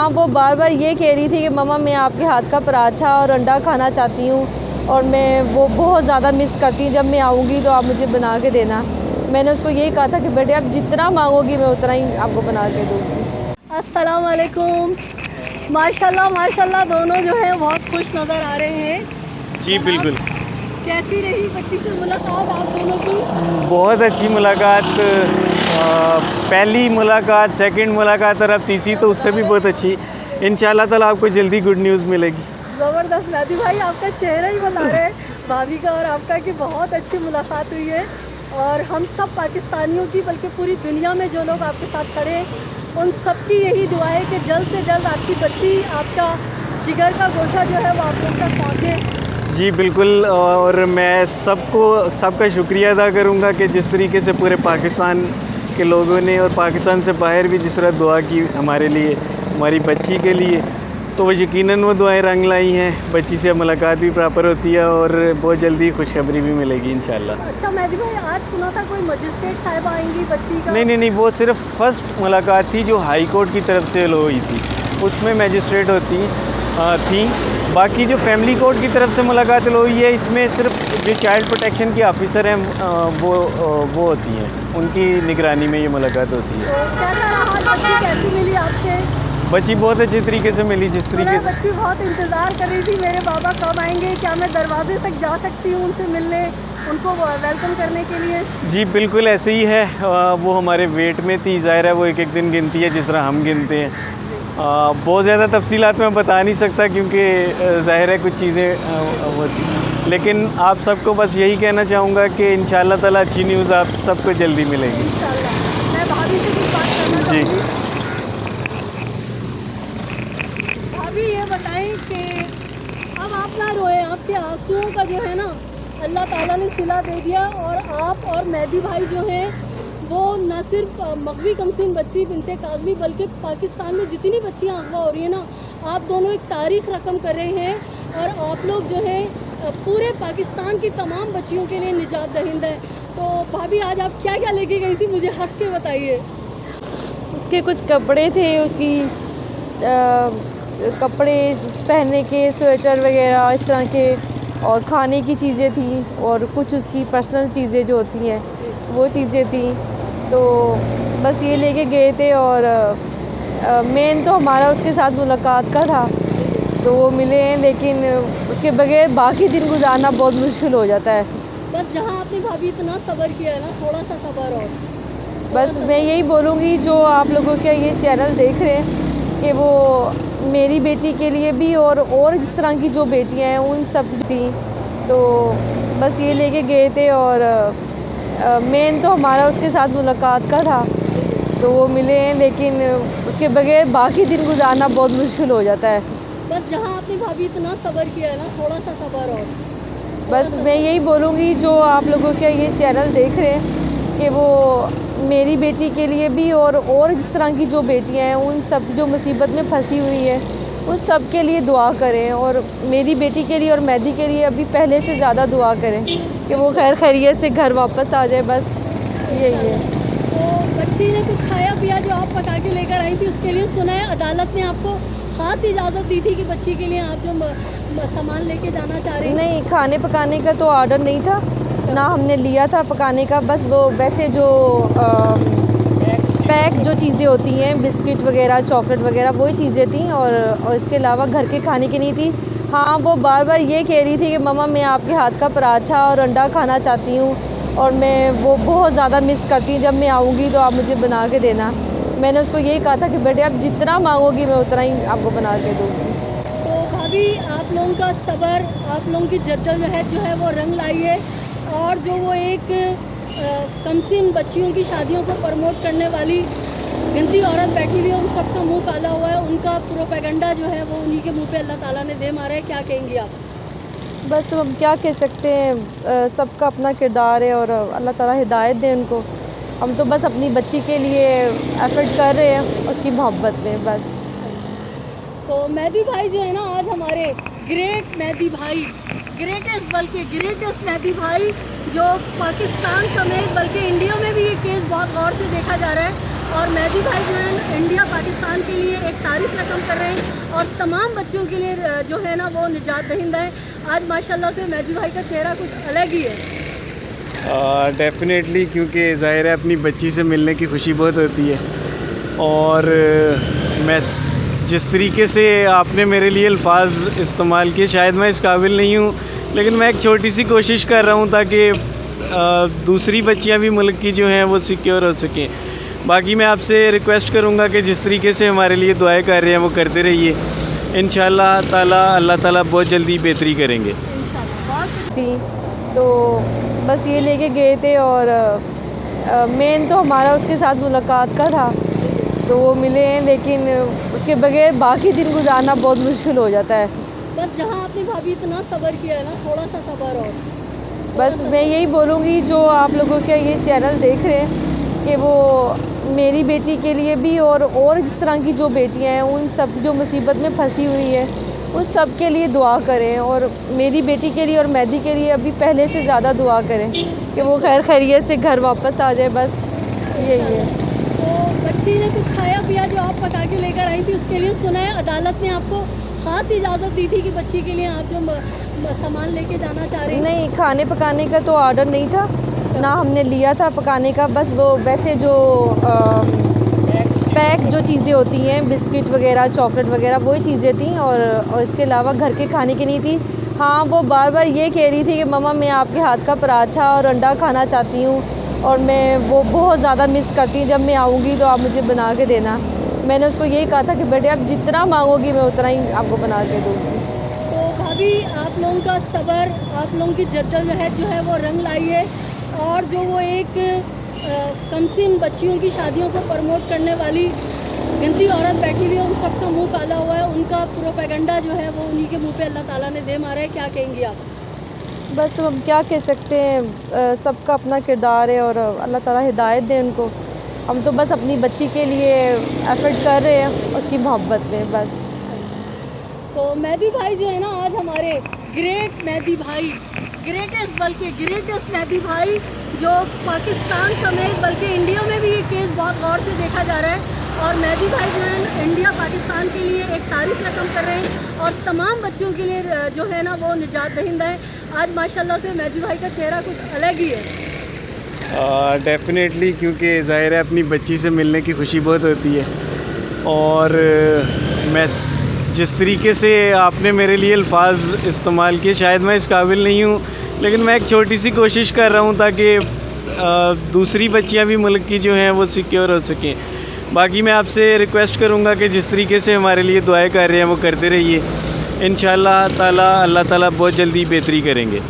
हाँ, वो बार बार ये कह रही थी कि मम्मा मैं आपके हाथ का पराठा और अंडा खाना चाहती हूँ और मैं वो बहुत ज़्यादा मिस करती हूँ। जब मैं आऊँगी तो आप मुझे बना के देना। मैंने उसको यही कहा था कि बेटे आप जितना मांगोगी मैं उतना ही आपको बना के दूँगी। अस्सलाम वालेकुम। माशाल्लाह माशाल्लाह दोनों जो है बहुत खुश नज़र आ रहे हैं। जी बिल्कुल। कैसी रही बच्ची से मुलाकात आप दोनों की? बहुत अच्छी मुलाकात। पहली मुलाकात, सेकंड मुलाकात और अब तीसरी तो उससे भी बहुत अच्छी। इंशाल्लाह ताला आपको जल्दी गुड न्यूज़ मिलेगी। ज़बरदस्त। मेहदी भाई आपका चेहरा ही बता रहे हैं भाभी का और आपका कि बहुत अच्छी मुलाकात हुई है और हम सब पाकिस्तानियों की बल्कि पूरी दुनिया में जो लोग आपके साथ खड़े हैं उन सब की यही दुआ है कि जल्द से जल्द आपकी बच्ची, आपका जिगर का गोशा जो है वो आप लोग तक पहुँचे। जी बिल्कुल। और मैं सबका शुक्रिया अदा करूँगा कि जिस तरीके से पूरे पाकिस्तान के लोगों ने और पाकिस्तान से बाहर भी जिस तरह दुआ की हमारे लिए, हमारी बच्ची के लिए, तो वो यकीनन वो दुआएं रंग लाई हैं। बच्ची से मुलाकात भी प्रॉपर होती है और बहुत जल्दी खुशखबरी भी मिलेगी इंशाल्लाह। अच्छा मेहदी भाई, आज सुना था कोई मजिस्ट्रेट साहिबा आएंगी बच्ची का? नहीं, वो सिर्फ फर्स्ट मुलाकात थी जो हाई कोर्ट की तरफ से हुई थी। उसमें मजिस्ट्रेट थी। बाकी जो फैमिली कोर्ट की तरफ से मुलाकात हुई है, इसमें सिर्फ जो चाइल्ड प्रोटेक्शन की ऑफिसर हैं वो होती हैं, उनकी निगरानी में ये मुलाकात होती है। तो कैसा रहा? बच्ची कैसी मिली आपसे? बच्ची बहुत अच्छे तरीके से मिली। जिस तरीके से बच्ची बहुत इंतज़ार कर रही थी मेरे बाबा कब आएंगे, क्या मैं दरवाजे तक जा सकती हूँ उनसे मिलने, उनको वेलकम करने के लिए? जी बिल्कुल ऐसे ही है। वो हमारे वेट में थी। ज़ाहिर है वो एक एक दिन गिनती है जिस तरह हम गिनते हैं। बहुत ज़्यादा तफसीलात मैं बता नहीं सकता क्योंकि ज़ाहिर है कुछ चीज़ें वो थी, लेकिन आप सबको बस यही कहना चाहूँगा कि इंशाल्लाह ताला अच्छी न्यूज़ आप सबको जल्दी मिलेगी। इंशाल्लाह। मैं भाभी से कुछ बात करना जी। चाहूँगी। भाभी ये बताएं कि अब आप ना रोए, आपके आंसुओं का जो है ना अल्लाह ताला ने सिला दे दिया और आप और मेहदी भाई जो हैं वो न सिर्फ मगवी कमसीन बच्ची बिनते काज़मी बल्कि पाकिस्तान में जितनी बच्चियां अगवा हो रही हैं ना, आप दोनों एक तारीख रकम कर रहे हैं और आप लोग जो है पूरे पाकिस्तान की तमाम बच्चियों के लिए निजात दहिंदा है। तो भाभी आज आप क्या क्या लेके गई थी, मुझे हंस के बताइए। उसके कुछ कपड़े थे, उसकी कपड़े पहनने के, स्वेटर वगैरह इस तरह के, और खाने की चीज़ें थी और कुछ उसकी पर्सनल चीज़ें जो होती हैं वो चीज़ें थी। तो बस ये लेके गए थे और मेन तो हमारा उसके साथ मुलाकात का था, तो वो मिले हैं, लेकिन उसके बगैर बाकी दिन गुजारना बहुत मुश्किल हो जाता है। बस जहाँ आपने भाभी इतना सब्र किया है ना, थोड़ा सा सब्र और बस मैं यही बोलूँगी जो आप लोगों के ये चैनल देख रहे हैं कि वो मेरी बेटी के लिए भी और जिस तरह की जो बेटियां हैं उन सब थी, तो बस ये लेके गए थे और मेन तो हमारा उसके साथ मुलाकात का था, तो वो मिले हैं, लेकिन उसके बगैर बाकी दिन गुजारना बहुत मुश्किल हो जाता है। बस जहाँ आपने भाभी इतना सब्र किया है ना, थोड़ा सा सब्र और बस मैं यही बोलूँगी जो आप लोगों के ये चैनल देख रहे हैं कि वो मेरी बेटी के लिए भी और जिस तरह की जो बेटियां हैं उन सब जो मुसीबत में फंसी हुई है उन सब के लिए दुआ करें, और मेरी बेटी के लिए और मेहदी के लिए अभी पहले से ज़्यादा दुआ करें कि वो खैर खैरियत से घर वापस आ जाए। बस यही है। तो बच्ची ने कुछ खाया पिया जो आप पका के लेकर आई थी, उसके लिए सुना है अदालत ने आपको ख़ास इजाज़त दी थी कि बच्ची के लिए आप जो सामान लेके जाना चाह रहे हैं? नहीं, खाने पकाने का तो ऑर्डर नहीं था, ना हमने लिया था पकाने का। बस वो वैसे जो पैक जो चीज़ें होती हैं, बिस्किट वगैरह, चॉकलेट वगैरह, वही चीज़ें थी और इसके अलावा घर के खाने की नहीं थी। हाँ, वो बार बार ये कह रही थी कि मम्मा मैं आपके हाथ का पराठा और अंडा खाना चाहती हूँ और मैं वो बहुत ज़्यादा मिस करती हूँ। जब मैं आऊँगी तो आप मुझे बना के देना। मैंने उसको यही कहा था कि बेटे आप जितना मांगोगी मैं उतना ही आपको बना के दूँगी। तो भाभी आप लोगों का सब्र, आप लोगों की जद्दोजहद जो है वो रंग लाई है और जो वो एक कमसीन बच्चियों की शादियों को प्रमोट करने वाली गिनती औरत बैठी हुई है, उन सबका मुंह काला हुआ है, उनका प्रोपेगेंडा जो है वो उन्हीं के मुंह पे अल्लाह ताला ने दे मारा है। क्या कहेंगी आप? बस हम क्या कह सकते हैं, सबका अपना किरदार है और अल्लाह ताला हिदायत दे उनको। हम तो बस अपनी बच्ची के लिए एफर्ट कर रहे हैं उसकी मोहब्बत में बस। तो मेहदी भाई जो है ना, आज हमारे ग्रेट मेहदी भाई, ग्रेटेस्ट मेहदी भाई जो पाकिस्तान समेत बल्कि इंडिया में भी ये केस बहुत गौर से देखा जा रहा है। और मेहदी भाई जो है इंडिया पाकिस्तान के लिए एक तारीफ रकम कर रहे हैं और तमाम बच्चों के लिए जो है ना वो निजात दहिंदा है। आज माशाल्लाह से मेहदी भाई का चेहरा कुछ अलग ही है। डेफिनेटली, क्योंकि ज़ाहिर है अपनी बच्ची से मिलने की खुशी बहुत होती है। और मैं जिस तरीके से आपने मेरे लिए अल्फाज इस्तेमाल किए, शायद मैं इस काबिल नहीं हूँ, लेकिन मैं एक छोटी सी कोशिश कर रहा हूँ ताकि दूसरी बच्चियाँ भी मुल्क की जो हैं वो सिक्योर हो सकें। बाकी मैं आपसे रिक्वेस्ट करूँगा कि जिस तरीके से हमारे लिए दुआएं कर रहे हैं वो करते रहिए। इंशाअल्लाह ताला अल्लाह ताला बहुत जल्दी बेहतरी करेंगे। थी तो बस ये लेके गए थे और मेन तो हमारा उसके साथ मुलाकात का था, तो वो मिले हैं, लेकिन उसके बगैर बाकी दिन गुजारना बहुत मुश्किल हो जाता है। बस जहाँ आपने भाभी इतना सब्र किया है ना, थोड़ा सा सब्र और बस मैं यही बोलूँगी जो आप लोगों के ये चैनल देख रहे हैं कि वो मेरी बेटी के लिए भी और जिस तरह की जो बेटियां हैं उन सब जो मुसीबत में फंसी हुई है उन सब के लिए दुआ करें, और मेरी बेटी के लिए और मेहदी के लिए अभी पहले से ज़्यादा दुआ करें कि वो खैर खैरियत से घर वापस आ जाए। बस यही है। तो बच्ची ने कुछ खाया पिया जो आप पका के लेकर आई थी, उसके लिए सुना है अदालत ने आपको ख़ास इजाज़त दी थी कि बच्ची के लिए आप जो सामान लेके जाना चाह रही हैं? नहीं, खाने पकाने का तो ऑर्डर नहीं था, ना हमने लिया था पकाने का। बस वो वैसे जो पैक जो चीज़ें होती हैं, बिस्किट वगैरह, चॉकलेट वगैरह, वही चीज़ें थी और इसके अलावा घर के खाने की नहीं थी। हाँ, वो बार बार ये कह रही थी कि मम्मा मैं आपके हाथ का पराठा और अंडा खाना चाहती हूँ और मैं वो बहुत ज़्यादा मिस करती हूँ, जब मैं आऊँगी तो आप मुझे बना के देना। मैंने उसको यही कहा था कि बेटे आप जितना मांगोगी मैं उतना ही आपको बना के दूँगी। तो भाभी आप लोगों का सब्र, आप लोगों की जद्दोजहद जो है वो रंग लाई है, और जो वो एक कमसिन बच्चियों की शादियों को प्रमोट करने वाली गंदी औरत बैठी हुई है, उन सबका मुंह काला हुआ है, उनका प्रोपेगेंडा जो है वो उन्हीं के मुंह पे अल्लाह ताला ने दे मारा है। क्या कहेंगी आप? बस हम क्या कह सकते हैं, सबका अपना किरदार है और अल्लाह ताला हिदायत दे उनको। हम तो बस अपनी बच्ची के लिए एफर्ट कर रहे हैं उसकी मोहब्बत में बस। तो मेहदी भाई जो है ना, आज हमारे ग्रेट मेहदी भाई, ग्रेटेस्ट मेहदी भाई, जो पाकिस्तान समेत बल्कि इंडिया में भी ये केस बहुत गौर से देखा जा रहा है, और मेहदी भाई जो है इंडिया पाकिस्तान के लिए एक तारीफ रकम कर रहे हैं और तमाम बच्चों के लिए जो है ना वो निजात दहिंदा है। आज माशाल्लाह से मेहदी भाई का चेहरा कुछ अलग ही है। डेफिनेटली, क्योंकि ज़ाहिर है अपनी बच्ची से मिलने की खुशी बहुत होती है। और मैं जिस तरीके से आपने मेरे लिए अल्फाज इस्तेमाल किए, शायद मैं इस काबिल नहीं हूँ, लेकिन मैं एक छोटी सी कोशिश कर रहा हूँ ताकि दूसरी बच्चियाँ भी मुल्क की जो हैं वो सिक्योर हो सकें। बाकी मैं आपसे रिक्वेस्ट करूँगा कि जिस तरीके से हमारे लिए दुआएं कर रहे हैं वो करते रहिए। इंशाअल्लाह ताला अल्लाह ताला बहुत जल्दी बेहतरी करेंगे।